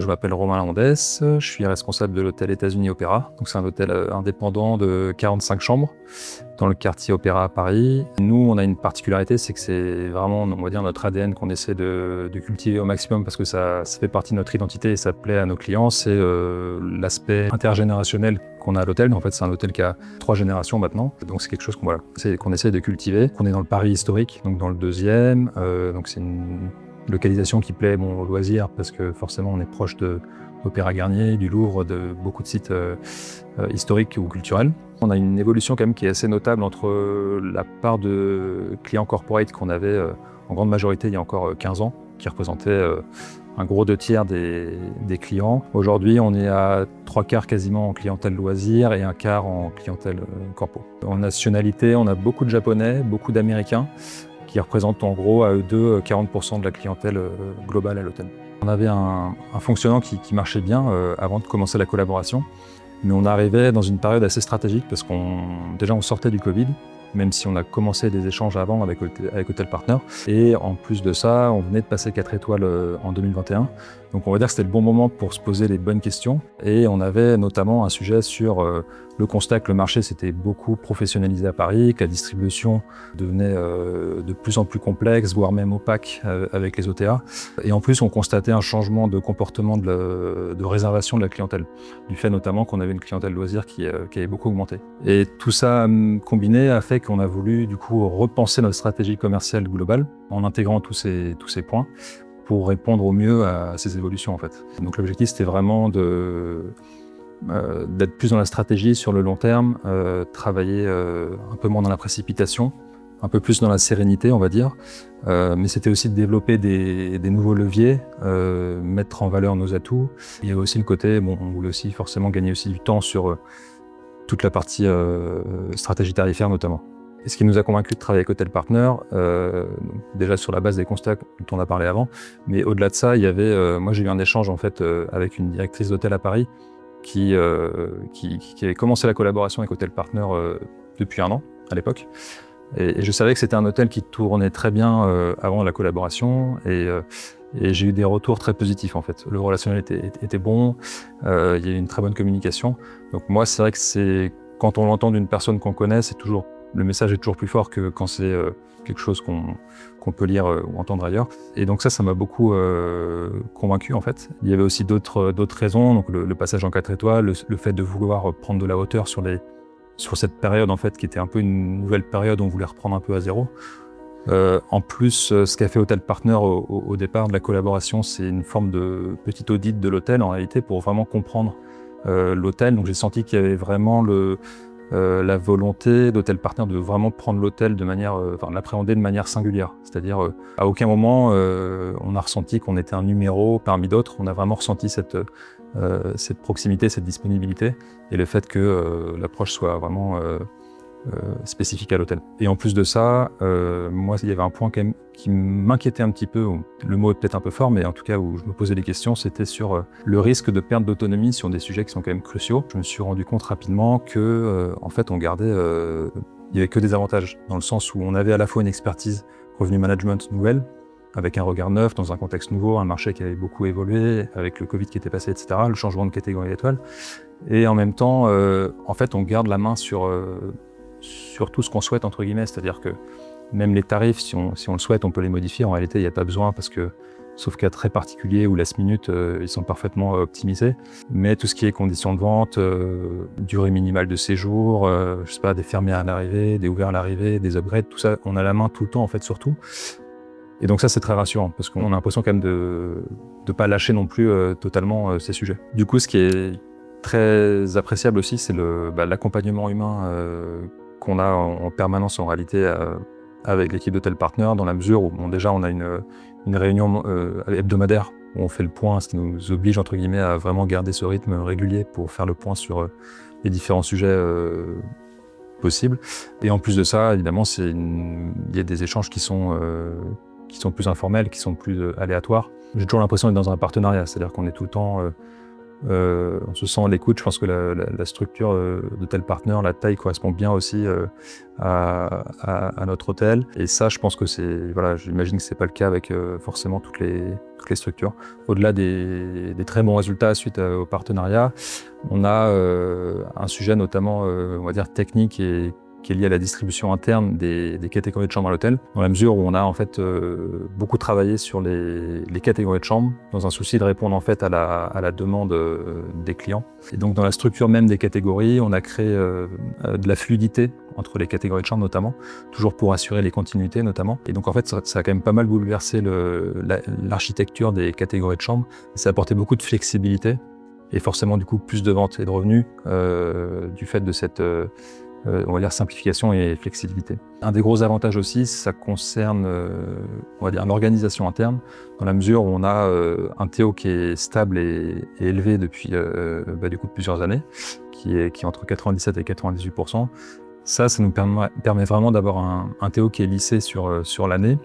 je m'appelle Romain Landès, je suis responsable de l'hôtel États-Unis Opéra. Donc c'est un hôtel indépendant de 45 chambres dans le quartier Opéra à Paris. Nous, on a une particularité, c'est que c'est vraiment, on va dire, notre ADN qu'on essaie de cultiver au maximum parce que ça fait partie de notre identité et ça plaît à nos clients. C'est l'aspect intergénérationnel qu'on a à l'hôtel. En fait, c'est un hôtel qui a 3 générations maintenant. Donc c'est quelque chose qu'on essaie de cultiver. On est dans le Paris historique, donc dans le 2e. Donc c'est une localisation qui plaît aux loisirs parce que forcément on est proche de l'Opéra Garnier, du Louvre, de beaucoup de sites historiques ou culturels. On a une évolution quand même qui est assez notable entre la part de clients corporate qu'on avait en grande majorité il y a encore 15 ans, qui représentait un gros 2/3 des clients. Aujourd'hui, on est à 3/4 quasiment en clientèle loisirs et 1/4 en clientèle corpo. En nationalité, on a beaucoup de Japonais, beaucoup d'Américains, qui représentent en gros à eux deux 40% de la clientèle globale à l'hôtel. On avait un fonctionnement qui marchait bien avant de commencer la collaboration, mais on arrivait dans une période assez stratégique parce déjà on sortait du Covid, même si on a commencé des échanges avant avec Hotel Partner. Et en plus de ça, on venait de passer 4 étoiles en 2021. Donc on va dire que c'était le bon moment pour se poser les bonnes questions. Et on avait notamment un sujet sur le constat que le marché s'était beaucoup professionnalisé à Paris, que la distribution devenait de plus en plus complexe, voire même opaque avec les OTA. Et en plus, on constatait un changement de comportement de réservation de la clientèle, du fait notamment qu'on avait une clientèle loisir qui avait beaucoup augmenté. Et tout ça combiné a fait qu'on a voulu du coup repenser notre stratégie commerciale globale en intégrant tous ces points pour répondre au mieux à ces évolutions en fait. Donc l'objectif c'était vraiment d'être plus dans la stratégie sur le long terme, travailler un peu moins dans la précipitation, un peu plus dans la sérénité on va dire, mais c'était aussi de développer des nouveaux leviers, mettre en valeur nos atouts. Il y a aussi le côté, on voulait aussi forcément gagner aussi du temps sur toute la partie stratégie tarifaire notamment. Et ce qui nous a convaincu de travailler avec Hotel Partner, déjà sur la base des constats dont on a parlé avant, mais au-delà de ça, il y avait, moi j'ai eu un échange en fait avec une directrice d'hôtel à Paris qui avait commencé la collaboration avec Hotel Partner depuis 1 an à l'époque. Et je savais que c'était un hôtel qui tournait très bien avant la collaboration et j'ai eu des retours très positifs en fait. Le relationnel était bon, il y a eu une très bonne communication. Donc moi c'est vrai que quand on l'entend d'une personne qu'on connaît, le message est toujours plus fort que quand c'est quelque chose qu'on peut lire ou entendre ailleurs. Et donc ça m'a beaucoup convaincu en fait. Il y avait aussi d'autres raisons, donc le passage en 4 étoiles, le fait de vouloir prendre de la hauteur sur cette période en fait, qui était un peu une nouvelle période où on voulait reprendre un peu à zéro. En plus, ce qu'a fait Hotel Partner au départ de la collaboration, c'est une forme de petit audit de l'hôtel en réalité pour vraiment comprendre l'hôtel. Donc j'ai senti qu'il y avait vraiment la volonté d'Hotel Partner de vraiment prendre l'hôtel l'appréhender de manière singulière. C'est-à-dire, à aucun moment, on a ressenti qu'on était un numéro parmi d'autres. On a vraiment ressenti cette proximité, cette disponibilité et le fait que l'approche soit vraiment spécifique à l'hôtel. Et en plus de ça, moi, il y avait un point quand même qui m'inquiétait un petit peu, le mot est peut-être un peu fort, mais en tout cas où je me posais des questions, c'était sur le risque de perte d'autonomie sur des sujets qui sont quand même cruciaux. Je me suis rendu compte rapidement que, en fait, il y avait que des avantages, dans le sens où on avait à la fois une expertise revenu management nouvelle, avec un regard neuf, dans un contexte nouveau, un marché qui avait beaucoup évolué, avec le Covid qui était passé, etc., le changement de catégorie d'étoiles. Et en même temps, en fait, on garde la main sur tout ce qu'on souhaite, entre guillemets, c'est-à-dire que même les tarifs, si on le souhaite, on peut les modifier. En réalité, il n'y a pas besoin parce que, sauf cas très particuliers ou last minute, ils sont parfaitement optimisés. Mais tout ce qui est conditions de vente, durée minimale de séjour, je sais pas, des fermés à l'arrivée, des ouverts à l'arrivée, des upgrades, tout ça, on a la main tout le temps en fait sur tout. Et donc ça, c'est très rassurant parce qu'on a l'impression quand même de pas lâcher non plus totalement ces sujets. Du coup, ce qui est très appréciable aussi, c'est l'accompagnement humain qu'on a en permanence en réalité avec l'équipe d'Hotel Partner, dans la mesure où déjà on a une réunion hebdomadaire où on fait le point, ce qui nous oblige entre guillemets à vraiment garder ce rythme régulier pour faire le point sur les différents sujets possibles. Et en plus de ça, évidemment, il y a des échanges qui sont plus informels, qui sont plus aléatoires. J'ai toujours l'impression d'être dans un partenariat, c'est-à-dire qu'on est tout le temps On se sent à l'écoute. Je pense que la structure d'Hotel Partner, la taille correspond bien aussi à notre hôtel. Et ça, je pense que voilà, j'imagine que c'est pas le cas avec forcément toutes les structures. Au-delà des très bons résultats suite au partenariat, on a un sujet notamment, on va dire technique et qui est lié à la distribution interne des catégories de chambres à l'hôtel, dans la mesure où on a en fait beaucoup travaillé sur les catégories de chambres, dans un souci de répondre en fait à la demande des clients. Et donc dans la structure même des catégories, on a créé de la fluidité entre les catégories de chambres notamment, toujours pour assurer les continuités notamment. Et donc en fait, ça a quand même pas mal bouleversé l'architecture des catégories de chambres. Ça a apporté beaucoup de flexibilité et forcément du coup plus de ventes et de revenus du fait de cette on va dire simplification et flexibilité. Un des gros avantages aussi, ça concerne on va dire l'organisation interne, dans la mesure où on a un TO qui est stable et élevé depuis du coup plusieurs années, qui est entre 97 et 98%. Ça nous permet vraiment d'avoir un TO qui est lissé sur l'année.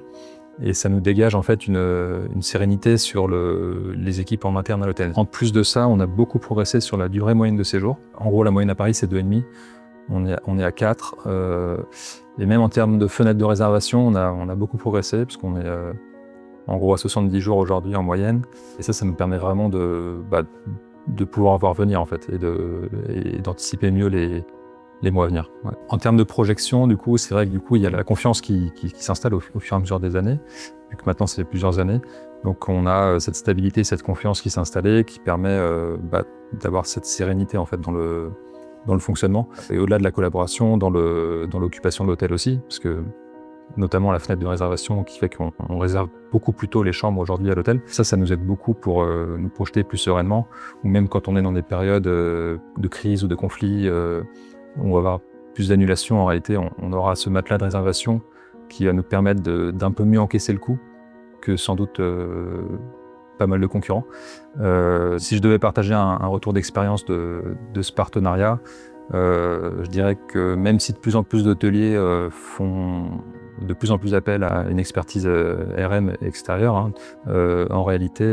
Et ça nous dégage en fait une sérénité sur les équipes en interne à l'hôtel. En plus de ça, on a beaucoup progressé sur la durée moyenne de séjour. En gros, la moyenne à Paris, c'est 2,5. On est à 4. Et même en termes de fenêtre de réservation, on a beaucoup progressé, parce qu'on est en gros à 70 jours aujourd'hui en moyenne. Et ça nous permet vraiment de pouvoir voir venir en fait, et d'anticiper mieux les mois à venir. Ouais. En termes de projection, du coup, c'est vrai que du coup, il y a la confiance qui s'installe au fur et à mesure des années, vu que maintenant, c'est plusieurs années. Donc, on a cette stabilité, cette confiance qui s'est installée, qui permet d'avoir cette sérénité, en fait, dans le fonctionnement. Et au-delà de la collaboration, dans l'occupation de l'hôtel aussi, parce que notamment la fenêtre de réservation qui fait qu'on réserve beaucoup plus tôt les chambres aujourd'hui à l'hôtel. Ça nous aide beaucoup pour nous projeter plus sereinement, ou même quand on est dans des périodes de crise ou de conflit, on va avoir plus d'annulations. En réalité, on aura ce matelas de réservation qui va nous permettre d'un peu mieux encaisser le coup que sans doute pas mal de concurrents. Si je devais partager un retour d'expérience de ce partenariat, je dirais que même si de plus en plus d'hôteliers font de plus en plus appel à une expertise RM extérieure, en réalité,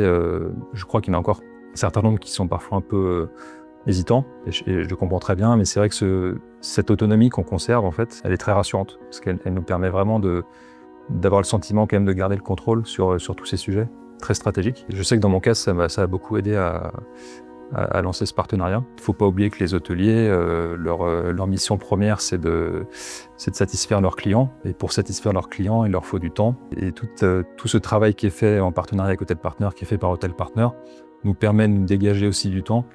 je crois qu'il y en a encore un certain nombre qui sont parfois un peu hésitants, et je le comprends très bien, mais c'est vrai que cette autonomie qu'on conserve, en fait, elle est très rassurante, parce qu'elle nous permet vraiment d'avoir le sentiment quand même de garder le contrôle sur tous ces sujets très stratégiques. Je sais que dans mon cas, ça a beaucoup aidé à lancer ce partenariat. Il ne faut pas oublier que les hôteliers, leur mission première, c'est de satisfaire leurs clients. Et pour satisfaire leurs clients, il leur faut du temps. Et tout ce travail qui est fait en partenariat avec Hotel Partner, qui est fait par Hotel Partner, nous permet de nous dégager aussi du temps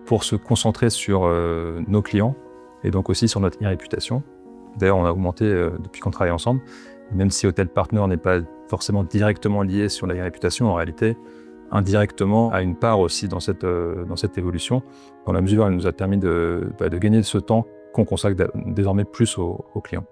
pour se concentrer sur nos clients et donc aussi sur notre e-réputation. D'ailleurs, on a augmenté depuis qu'on travaille ensemble. Même si Hotel Partner n'est pas forcément directement lié sur la e-réputation, en réalité, indirectement, a une part aussi dans cette évolution, dans la mesure où elle nous a permis de gagner ce temps qu'on consacre désormais plus aux clients.